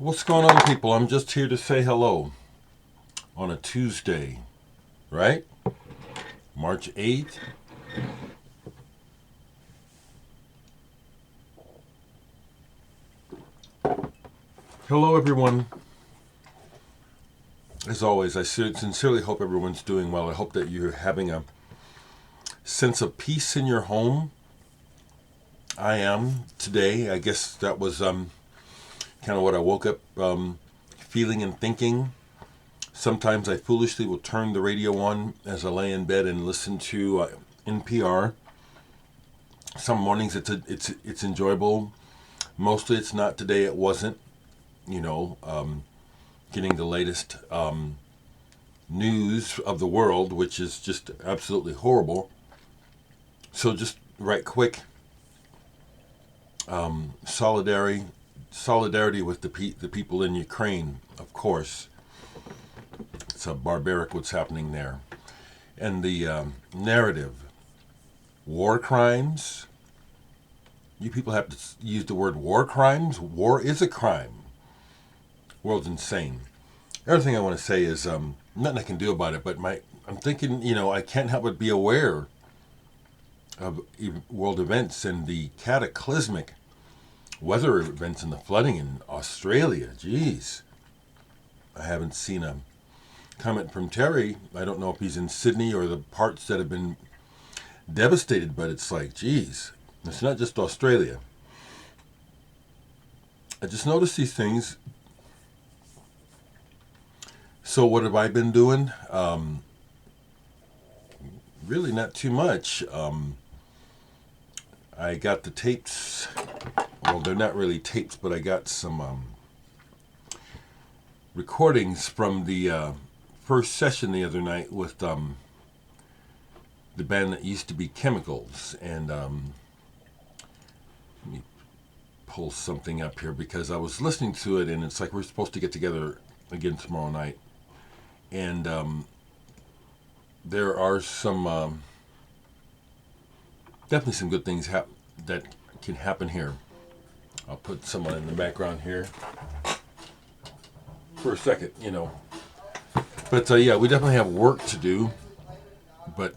What's going on, people? I'm just here to say hello on a Tuesday, right? March 8th. Hello, everyone. As always, I sincerely hope everyone's doing well. I hope that you're having a sense of peace in your home. I am today. I guess that was kind of what I woke up feeling and thinking. Sometimes I foolishly will turn the radio on as I lay in bed and listen to NPR. Some mornings it's enjoyable. Mostly it's not. Today it wasn't. Getting the latest news of the world, which is just absolutely horrible. So just right quick, solidarity with the people in Ukraine, of course. It's barbaric what's happening there. And the narrative, war crimes. You people have to use the word war crimes. War is a crime. World's insane. The other thing I want to say is nothing I can do about it, but I'm thinking, I can't help but be aware of world events and the cataclysmic weather events and the flooding in Australia. Jeez. I haven't seen a comment from Terry. I don't know if he's in Sydney or the parts that have been devastated, but it's like, geez, it's not just Australia. I just noticed these things. So what have I been doing? Really not too much. I got the tapes. Well, they're not really tapes, but I got some recordings from the first session the other night with the band that used to be Chemicals. And let me pull something up here because I was listening to it, and it's like we're supposed to get together again tomorrow night. And there are some, definitely some good things that can happen here. I'll put someone in the background here for a second, But yeah, we definitely have work to do. But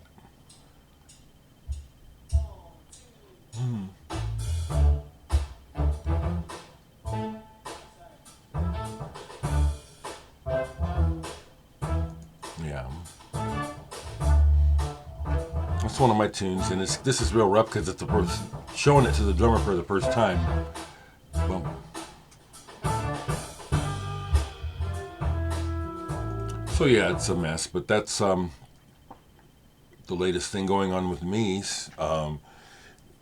yeah, that's one of my tunes, and this is real rough because it's the first showing it to the drummer for the first time. Well, so yeah, it's a mess, but that's the latest thing going on with me. We're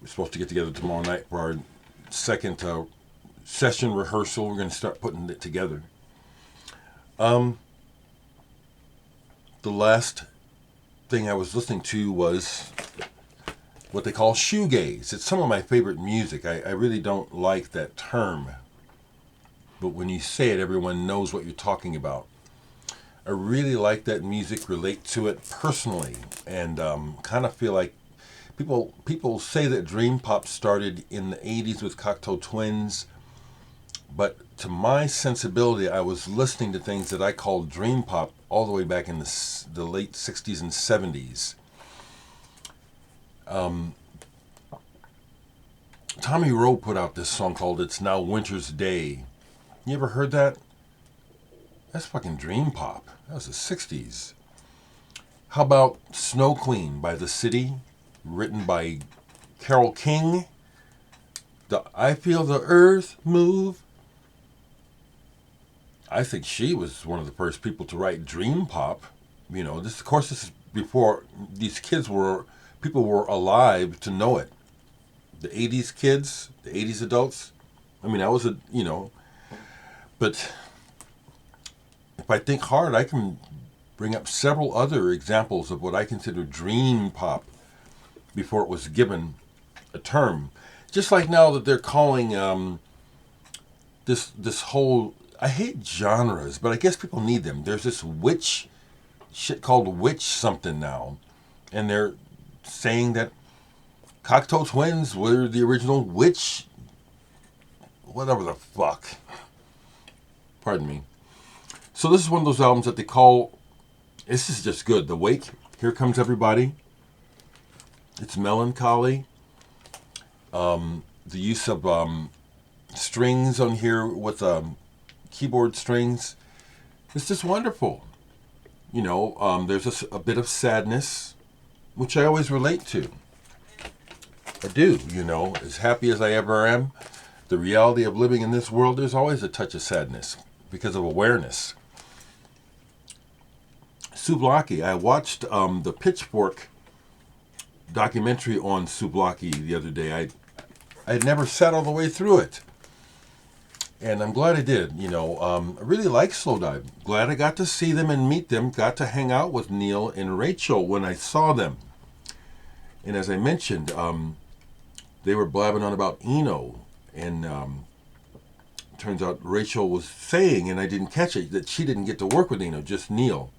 supposed to get together tomorrow night for our second session rehearsal. We're going to start putting it together. The last thing I was listening to was what they call shoegaze. It's some of my favorite music. I really don't like that term, but when you say it, everyone knows what you're talking about. I really like that music, relate to it personally, and kind of feel like people say that dream pop started in the 80s with Cocteau Twins, but to my sensibility, I was listening to things that I called dream pop all the way back in the late 60s and 70s. Tommy Rowe put out this song called It's Now Winter's Day. You ever heard that? That's fucking dream pop. That was the 60s. How about Snow Queen by The City, written by Carole King? I Feel the Earth Move. I think she was one of the first people to write dream pop. This is before these people were alive to know it. The 80s kids, the 80s adults. I was but if I think hard, I can bring up several other examples of what I consider dream pop before it was given a term. Just like now that they're calling this whole, I hate genres, but I guess people need them. There's this witch shit called witch something now, and they're saying that Cocteau Twins were the original witch, whatever the fuck. Pardon me. So this is one of those albums that they call, this is just good. The Wake, Here Comes Everybody. It's melancholy. The use of strings on here with keyboard strings. It's just wonderful. You know, there's a bit of sadness, which I always relate to. I do, you know, as happy as I ever am, the reality of living in this world, there's always a touch of sadness because of awareness. Souvlaki, I watched the Pitchfork documentary on Souvlaki the other day. I had never sat all the way through it. And I'm glad I did. You know, I really like Slowdive. Glad I got to see them and meet them. Got to hang out with Neil and Rachel when I saw them. And as I mentioned, they were blabbing on about Eno. And turns out Rachel was saying, and I didn't catch it, that she didn't get to work with Eno, just Neil.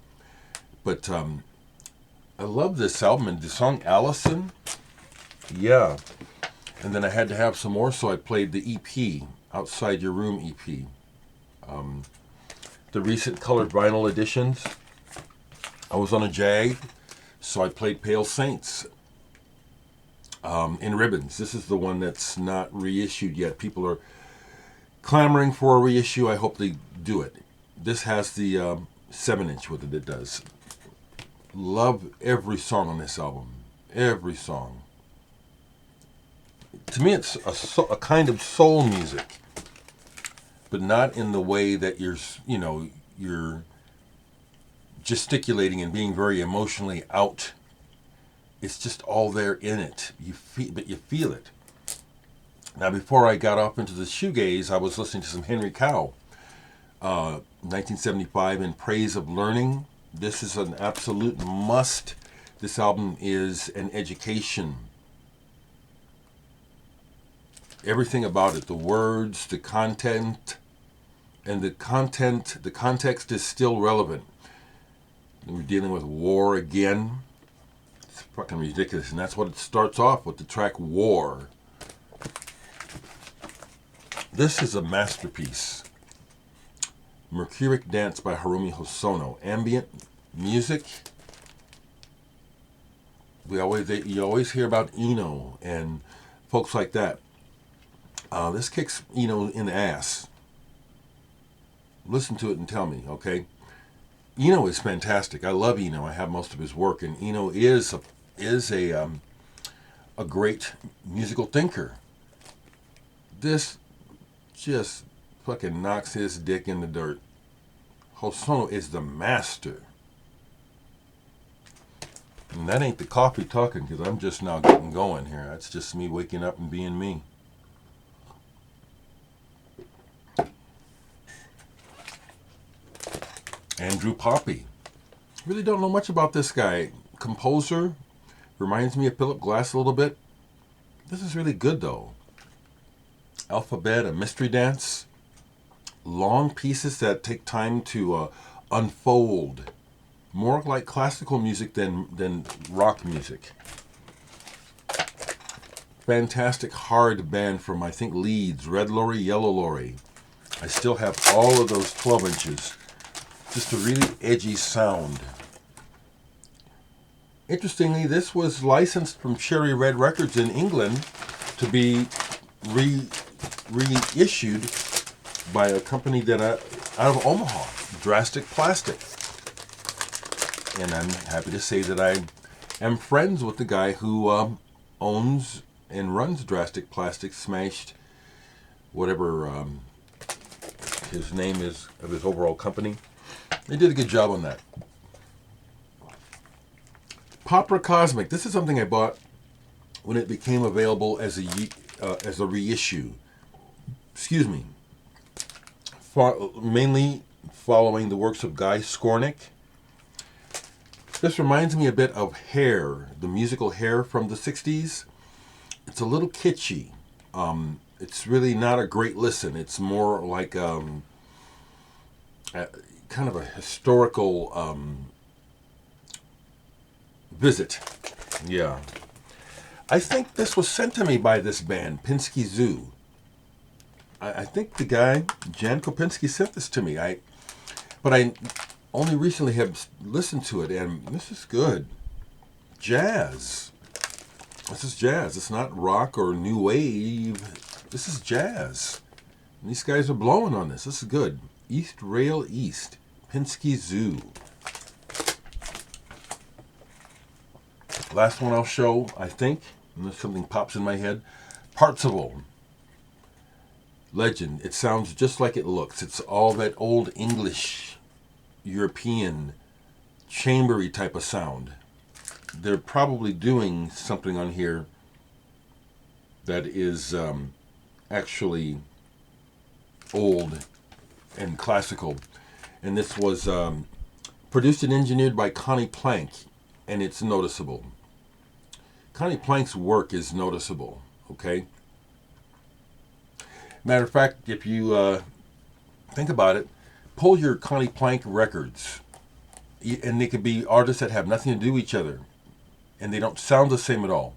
But I love this album. And the song Allison, yeah. And then I had to have some more, so I played the EP, Outside Your Room EP. The recent colored vinyl editions. I was on a Jag, so I played Pale Saints in ribbons. This is the one that's not reissued yet. People are clamoring for a reissue. I hope they do it. This has the 7-inch with it. It does. Love every song on this album. Every song. To me, it's a kind of soul music, but not in the way that you're gesticulating and being very emotionally out. It's just all there in it. But you feel it. Now, before I got off into the shoegaze, I was listening to some Henry Cow, 1975, In Praise of Learning. This is an absolute must. This album is an education. Everything about it, the words, the content, and the context is still relevant. And we're dealing with war again. It's fucking ridiculous. And that's what it starts off with, the track War. This is a masterpiece. Mercuric Dance by Haruomi Hosono. Ambient music. You always hear about Eno and folks like that. This kicks Eno in the ass. Listen to it and tell me, okay? Eno is fantastic. I love Eno. I have most of his work, and Eno is a great musical thinker. This just fucking knocks his dick in the dirt. Hosono is the master. And that ain't the coffee talking, because I'm just now getting going here. That's just me waking up and being me. Andrew Poppy. Really don't know much about this guy. Composer. Reminds me of Philip Glass a little bit. This is really good, though. Alphabed, a mystery dance. Long pieces that take time to unfold. More like classical music than rock music. Fantastic hard band from, I think, Leeds. Red Lorry, Yellow Lorry. I still have all of those 12 inches. Just a really edgy sound. Interestingly, this was licensed from Cherry Red Records in England to be reissued by a company that out of Omaha, Drastic Plastic. And I'm happy to say that I am friends with the guy who owns and runs Drastic Plastic. Smashed whatever his name is of his overall company. They did a good job on that. Popera Cosmic. This is something I bought when it became available as a reissue. Excuse me. Mainly following the works of Guy Skornick. This reminds me a bit of Hair, the musical Hair from the 60s. It's a little kitschy. It's really not a great listen. It's more like kind of a historical visit. Yeah. I think this was sent to me by this band, Pinski Zoo. I think the guy, Jan Kopinski, sent this to me. But I only recently have listened to it, and this is good. Jazz. This is jazz. It's not rock or new wave. This is jazz. And these guys are blowing on this. This is good. East Rail East. Pinski Zoo. Last one I'll show, I think, unless something pops in my head. Parzival. Legend. It sounds just like it looks. It's all that old English, European, chambery type of sound. They're probably doing something on here that is actually old and classical. And this was produced and engineered by Connie Plank, and it's noticeable. Connie Plank's work is noticeable, okay? Matter of fact, if you think about it, pull your Connie Plank records, and they could be artists that have nothing to do with each other, and they don't sound the same at all.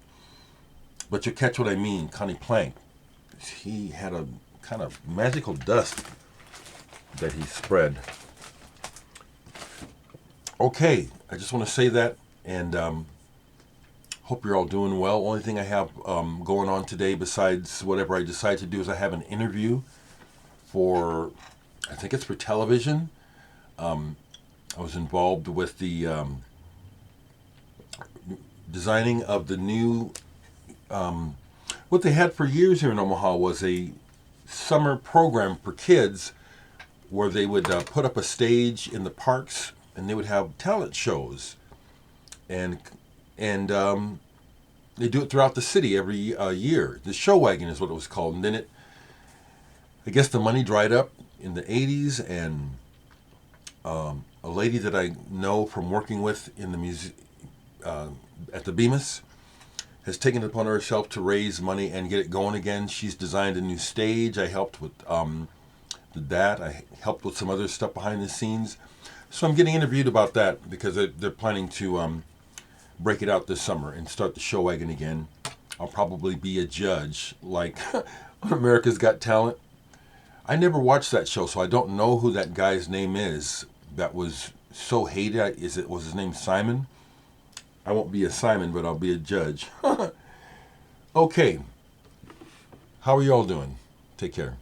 But you catch what I mean. Connie Plank, he had a kind of magical dust that he spread. Okay, I just want to say that, and hope you're all doing well. Only thing I have going on today, besides whatever I decide to do, is I have an interview for, I think it's for television. I was involved with the designing of the new, what they had for years here in Omaha was a summer program for kids where they would put up a stage in the parks and they would have talent shows. And they do it throughout the city every year. The show wagon is what it was called. And then I guess the money dried up in the 80s, and a lady that I know from working with in the museum at the Bemis has taken it upon herself to raise money and get it going again. She's designed a new stage. I helped with that. I helped with some other stuff behind the scenes. So I'm getting interviewed about that because they're planning to break it out this summer and start the show wagon again. I'll probably be a judge like on America's Got Talent. I never watched that show, so I don't know who that guy's name is that was so hated. Was his name Simon? I won't be a Simon, but I'll be a judge. Okay. How are you all doing? Take care.